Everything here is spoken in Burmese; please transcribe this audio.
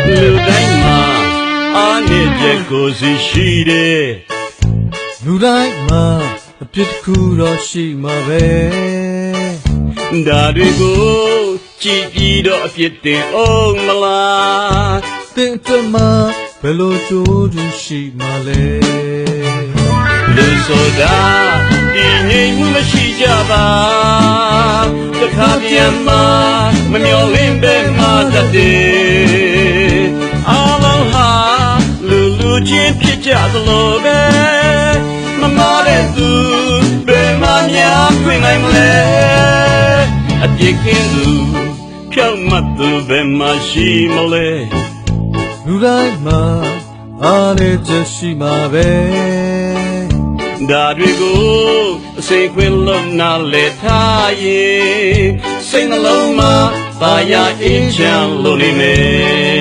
လူတိုင်းမှာအားနည်းချက်ကိုစီရှိတယ် လူတိုင်းမှာအပြစ်တစ်ခုတော့ရှိမှာပဲ ဒါတွေကိုကြည်ပြီးတော့အပြစ်တင်အောင်မလား သင်အတွက်မှာဘယ်လိုကြိုးတူရှိမှာလဲ လူဆိုတာဒီငြိမ်မှုမရှိကြပါတစ်ခါပြန်မှမမျော်လင့်ပဲမှာတတ်တယ်အားလုံးဟာလူချင်းဖြစ်ကြသလိုပဲမမားတဲ့သူဘယ်မှများခွင့်နိုင်မလဲအပြစ်ကင်းသူဖြောင့်မတ်သူဘယ်မှရှိမလဲ လူတိုင်းမှာအားလည်းချက်ရှိမှာပဲ ဒါတွေကိုအစိမ်ခွင်လုံးနာလေထားရင်စိတ်နှလုံးမှာပါရအေးချမ်းလို့နေမယ်